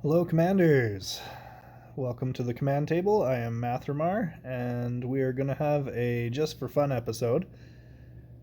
Hello, Commanders! Welcome to the command table. I am Matthremar, and we are going to have a just for fun episode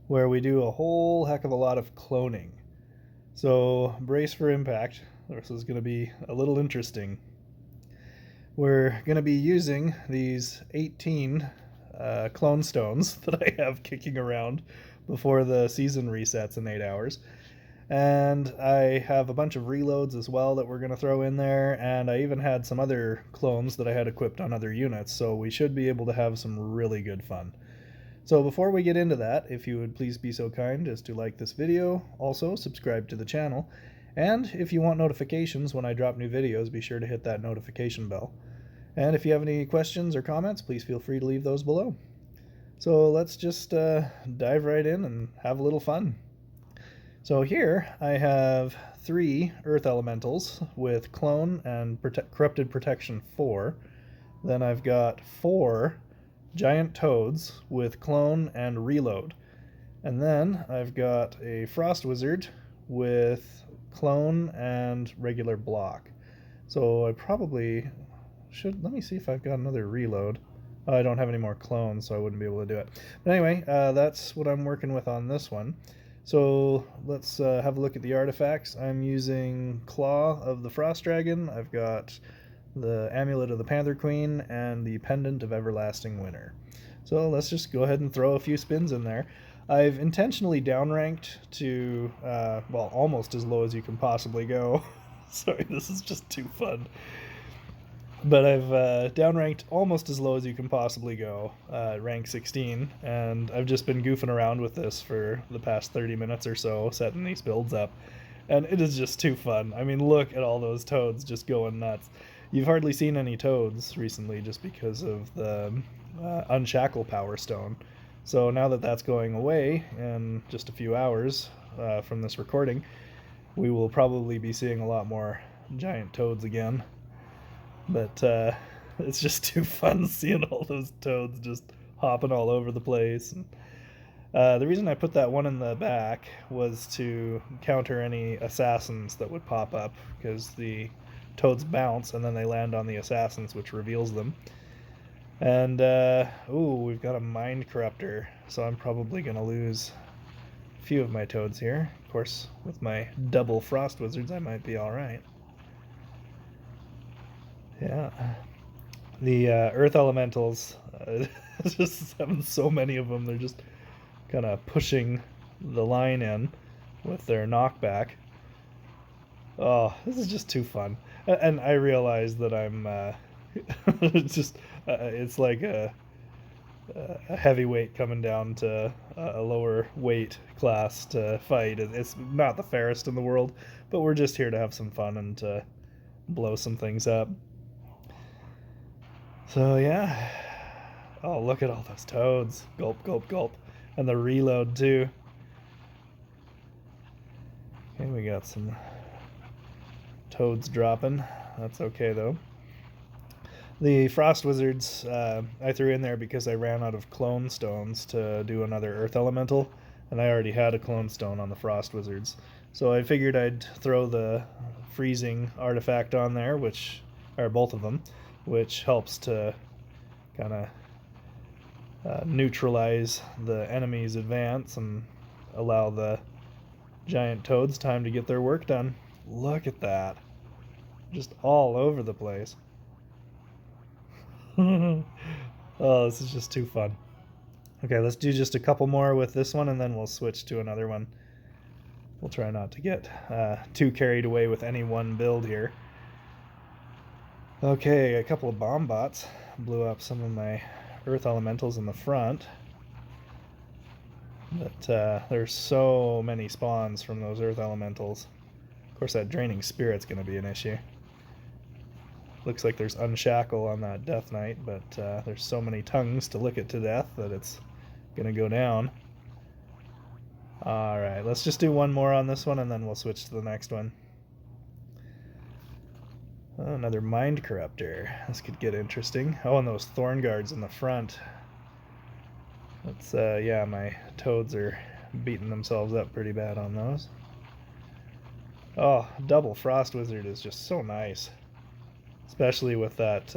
where we do a whole heck of a lot of cloning. So, brace for impact. This is going to be a little interesting. We're going to be using these 18 clone stones that I have kicking around before the season resets in 8 hours. And I have a bunch of reloads as well that we're going to throw in there, and I even had some other clones that I had equipped on other units, so we should be able to have some really good fun. So before we get into that, if you would please be so kind as to like this video, also subscribe to the channel, and if you want notifications when I drop new videos, be sure to hit that notification bell. And if you have any questions or comments, please feel free to leave those below. So let's just dive right in and have a little fun. So here I have 3 Earth Elementals with Clone and Corrupted Protection 4. Then I've got 4 Giant Toads with Clone and Reload. And then I've got a Frost Wizard with Clone and regular block. So I probably should... Let me see if I've got another Reload. I don't have any more clones, so I wouldn't be able to do it. But anyway, that's what I'm working with on this one. So let's have a look at the artifacts. I'm using Claw of the Frost Dragon. I've got the Amulet of the Panther Queen and the Pendant of Everlasting Winter. So let's just go ahead and throw a few spins in there. I've intentionally downranked to, well, almost as low as you can possibly go. Sorry, this is just too fun. But I've downranked almost as low as you can possibly go, rank 16, and I've just been goofing around with this for the past 30 minutes or so, setting these builds up, and it is just too fun. I mean, look at all those toads just going nuts. You've hardly seen any toads recently just because of the Unshackle powerstone. So now that that's going away in just a few hours from this recording, we will probably be seeing a lot more giant toads again. But it's just too fun seeing all those toads just hopping all over the place. And, the reason I put that one in the back was to counter any assassins that would pop up, because the toads bounce and then they land on the assassins, which reveals them. And, ooh, we've got a Mind Corruptor, so I'm probably going to lose a few of my toads here. Of course, with my double Frost Wizards, I might be alright. Yeah, the Earth Elementals, just having so many of them, they're just kind of pushing the line in with their knockback. Oh, this is just too fun. And I realize that I'm just, it's like a heavyweight coming down to a lower weight class to fight. It's not the fairest in the world, but we're just here to have some fun and to blow some things up. So yeah, oh, look at all those toads. Gulp, gulp, gulp. And the reload too. Okay, we got some toads dropping. That's okay though. The Frost Wizards I threw in there because I ran out of clone stones to do another Earth Elemental, and I already had a clone stone on the Frost Wizards. So I figured I'd throw the freezing artifact on there, which, or both of them, which helps to kind of neutralize the enemy's advance and allow the giant toads time to get their work done. Look at that. Just all over the place. Oh, this is just too fun. Okay, let's do just a couple more with this one, and then we'll switch to another one. We'll try not to get too carried away with any one build here. Okay, a couple of bomb bots blew up some of my Earth Elementals in the front. But there's so many spawns from those Earth Elementals. Of course, that Draining Spirit's going to be an issue. Looks like there's Unshackle on that Death Knight, but there's so many tongues to lick it to death that it's going to go down. Alright, let's just do one more on this one, and then we'll switch to the next one. Oh, another Mind Corruptor. This could get interesting. Oh, and those Thorn Guards in the front. That's, yeah, my toads are beating themselves up pretty bad on those. Oh, double Frost Wizard is just so nice. Especially with that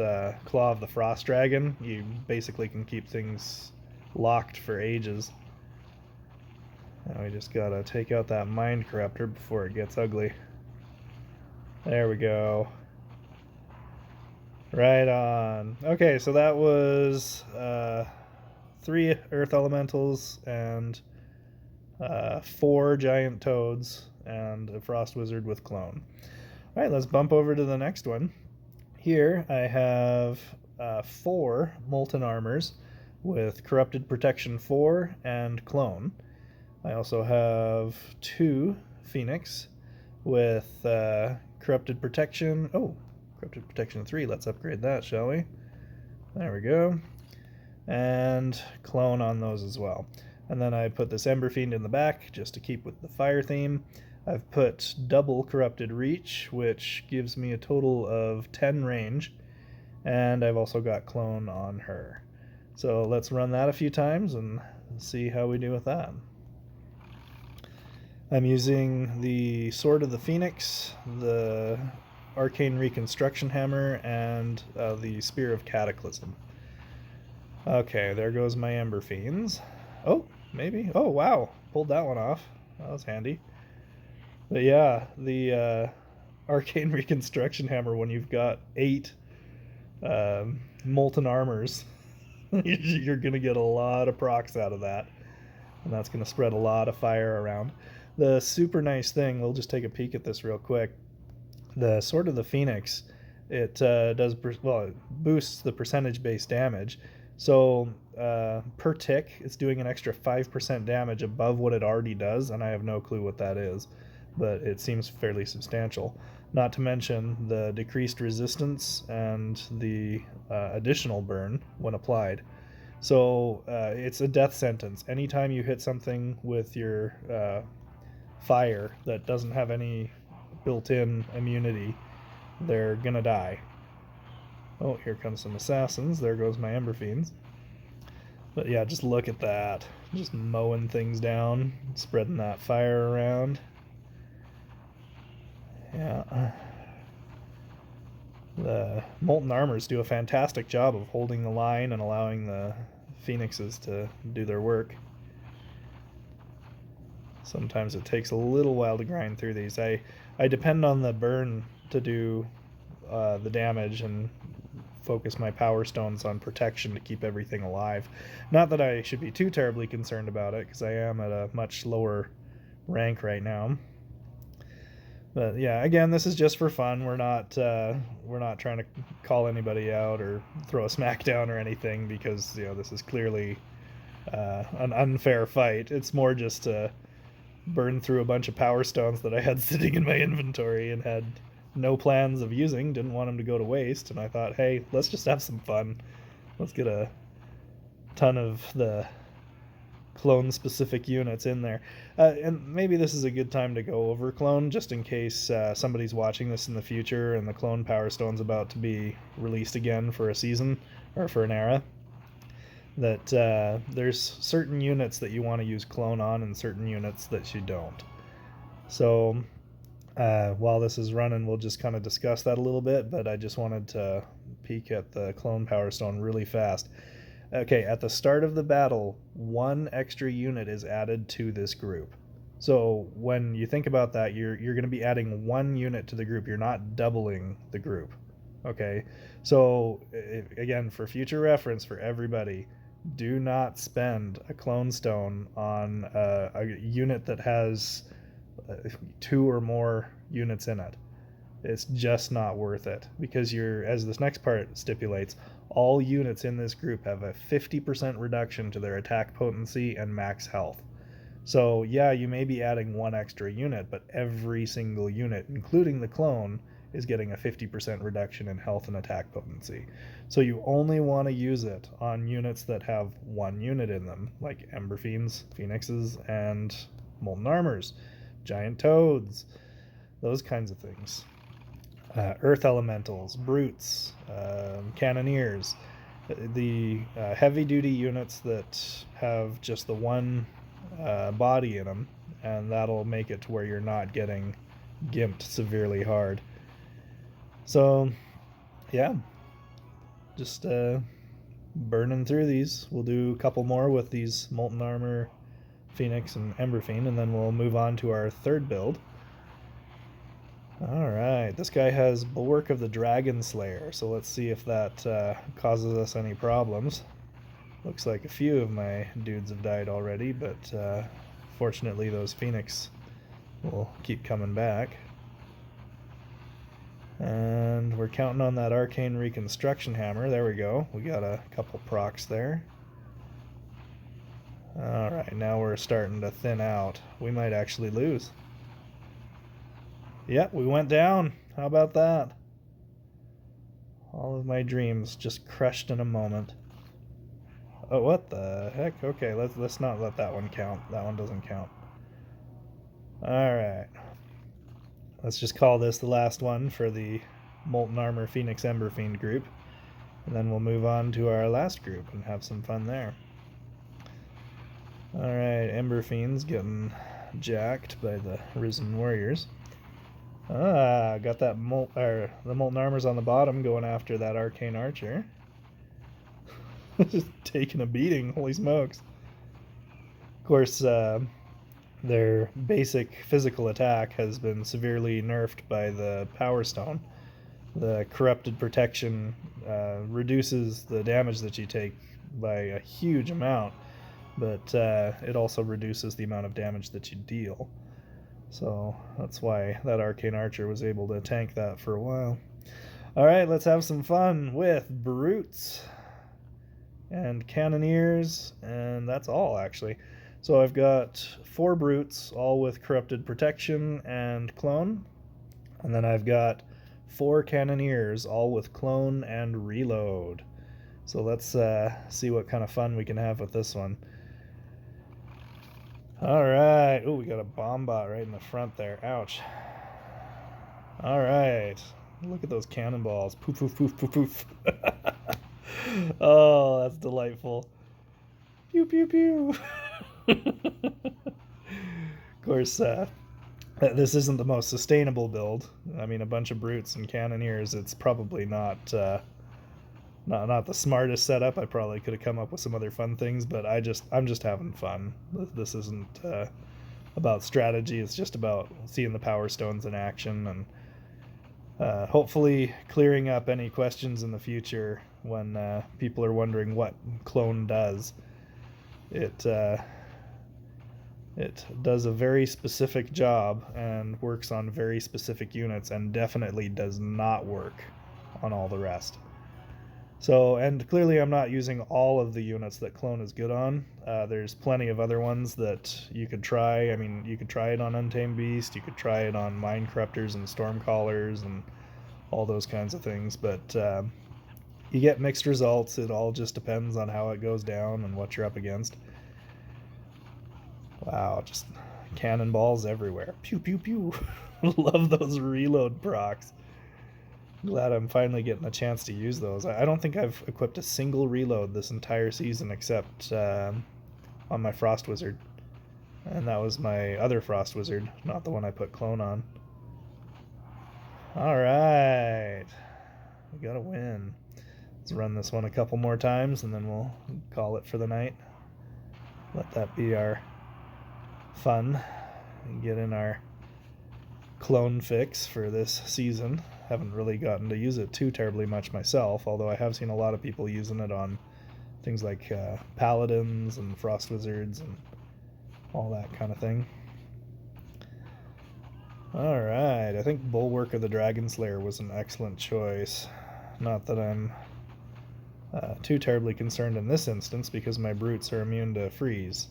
Claw of the Frost Dragon, you basically can keep things locked for ages. Now we just gotta take out that Mind Corruptor before it gets ugly. There we go. Right on. Okay, so that was 3 Earth Elementals and 4 Giant Toads and a Frost Wizard with Clone. Alright, let's bump over to the next one. Here I have 4 Molten Armors with Corrupted Protection 4 and Clone. I also have 2 Phoenix with Corrupted Protection. Oh, Corrupted Protection 3. Let's upgrade that, shall we? There we go. And Clone on those as well. And then I put this Emberfiend in the back just to keep with the fire theme. I've put double Corrupted Reach, which gives me a total of 10 range. And I've also got Clone on her. So let's run that a few times and see how we do with that. I'm using the Sword of the Phoenix, the Arcane Reconstruction Hammer, and the Spear of Cataclysm. Okay, there goes my Emberfiends. Oh, maybe. Oh, wow. Pulled that one off. That was handy. But yeah, the Arcane Reconstruction Hammer, when you've got 8 Molten Armors, you're going to get a lot of procs out of that. And that's going to spread a lot of fire around. The super nice thing, we'll just take a peek at this real quick. The Sword of the Phoenix, it does, well, it boosts the percentage-based damage. So per tick, it's doing an extra 5% damage above what it already does, and I have no clue what that is, but it seems fairly substantial. Not to mention the decreased resistance and the additional burn when applied. So it's a death sentence. Anytime you hit something with your fire that doesn't have any built-in immunity, they're gonna die. Oh, here comes some assassins. There goes my Emberfiends. But yeah, just look at that. Just mowing things down, spreading that fire around. Yeah. The Molten Armors do a fantastic job of holding the line and allowing the Phoenixes to do their work. Sometimes it takes a little while to grind through these. I depend on the burn to do the damage and focus my power stones on protection to keep everything alive. Not that I should be too terribly concerned about it, because I am at a much lower rank right now. But yeah, again, this is just for fun. We're not trying to call anybody out or throw a smackdown or anything, because this is clearly an unfair fight. It's more just to burn through a bunch of power stones that I had sitting in my inventory and had no plans of using, didn't want them to go to waste, and I thought, hey, let's just have some fun. Let's get a ton of the clone specific units in there. And maybe this is a good time to go over clone, just in case somebody's watching this in the future and the clone power stone's about to be released again for a season or for an era. That there's certain units that you want to use clone on and certain units that you don't. So while this is running, we'll just kind of discuss that a little bit, but I just wanted to peek at the clone power stone really fast. Okay, at the start of the battle, 1 extra unit is added to this group. So when you think about that, you're going to be adding 1 unit to the group. You're not doubling the group. Okay, so again, for future reference for everybody, do not spend a clone stone on a unit that has 2 or more units in it. It's just not worth it, because as this next part stipulates, all units in this group have a 50% reduction to their attack potency and max health. So yeah, you may be adding 1 extra unit, but every single unit, including the clone, is getting a 50% reduction in health and attack potency. So you only want to use it on units that have 1 unit in them, like Emberfiends, Phoenixes, and Molten Armors, Giant Toads, those kinds of things. Earth Elementals, Brutes, Cannoneers, the heavy-duty units that have just the 1 body in them, and that'll make it to where you're not getting gimped severely hard. So yeah, just burning through these. We'll do a couple more with these Molten Armor, Phoenix, and Emberfiend, and then we'll move on to our third build. Alright, this guy has Bulwark of the Dragon Slayer, so let's see if that causes us any problems. Looks like a few of my dudes have died already, but fortunately those Phoenix will keep coming back. And we're counting on that Arcane Reconstruction Hammer. There we go. We got a couple procs there. Alright, now we're starting to thin out. We might actually lose. Yep, we went down. How about that? All of my dreams just crushed in a moment. Oh, what the heck? Okay, let's not let that one count. That one doesn't count. Alright. Let's just call this the last one for the Molten Armor Phoenix Emberfiend group. And then we'll move on to our last group and have some fun there. Alright, Emberfiend's getting jacked by the Risen Warriors. Got that the Molten Armors on the bottom going after that Arcane Archer. Just taking a beating, holy smokes. Of course, their basic physical attack has been severely nerfed by the powerstone. The corrupted protection reduces the damage that you take by a huge amount, but it also reduces the amount of damage that you deal. So that's why that Arcane Archer was able to tank that for a while. Alright, let's have some fun with Brutes and Cannoneers, and that's all actually. So I've got 4 Brutes, all with Corrupted Protection and Clone, and then I've got 4 Cannoneers, all with Clone and Reload. So let's see what kind of fun we can have with this one. Alright, oh, we got a bomb bot right in the front there, ouch. Alright, look at those cannonballs, poof, poof, poof, poof, poof. Oh, that's delightful. Pew, pew, pew. Of course, this isn't the most sustainable build. I mean, a bunch of Brutes and Cannoneers, it's probably not the smartest setup. I probably could have come up with some other fun things, but I'm just having fun. This isn't about strategy. It's just about seeing the Power Stones in action and hopefully clearing up any questions in the future when people are wondering what Clone does. It does a very specific job and works on very specific units, and definitely does not work on all the rest. So, and clearly I'm not using all of the units that Clone is good on. There's plenty of other ones that you could try. I mean, you could try it on Untamed Beast, you could try it on Mind Corruptors and Stormcallers and all those kinds of things, but you get mixed results. It all just depends on how it goes down and what you're up against. Wow, just cannonballs everywhere. Pew, pew, pew. Love those reload procs. Glad I'm finally getting a chance to use those. I don't think I've equipped a single reload this entire season except on my Frost Wizard. And that was my other Frost Wizard, not the one I put Clone on. Alright. We gotta win. Let's run this one a couple more times and then we'll call it for the night. Let that be our fun and get in our Clone fix for this season. Haven't really gotten to use it too terribly much myself, although I have seen a lot of people using it on things like Paladins and Frost Wizards and all that kind of thing. Alright, I think Bulwark of the Dragon Slayer was an excellent choice. Not that I'm too terribly concerned in this instance, because my Brutes are immune to freeze.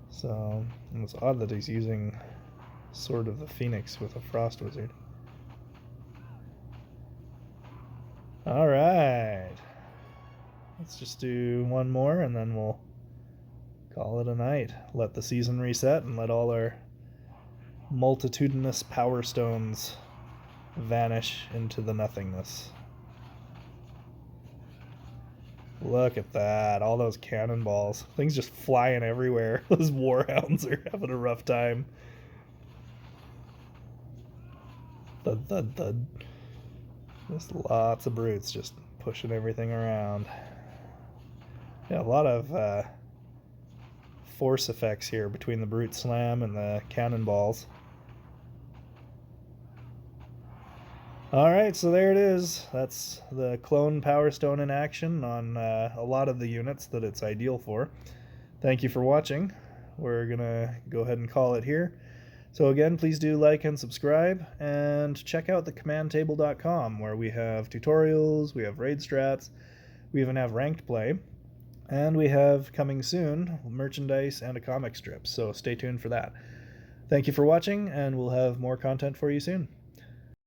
So it's odd that he's using Sword of the Phoenix with a Frost Wizard. Alright. Let's just do one more and then we'll call it a night. Let the season reset and let all our multitudinous Power Stones vanish into the nothingness. Look at that, all those cannonballs. Things just flying everywhere. Those warhounds are having a rough time. Thud, thud, thud. Just lots of brutes just pushing everything around. Yeah, a lot of force effects here between the brute slam and the cannonballs. Alright, so there it is. That's the clone Power Stone in action on a lot of the units that it's ideal for. Thank you for watching. We're gonna go ahead and call it here. So again, please do like and subscribe, and check out the commandtable.com, where we have tutorials, we have raid strats, we even have ranked play, and we have, coming soon, merchandise and a comic strip, so stay tuned for that. Thank you for watching, and we'll have more content for you soon.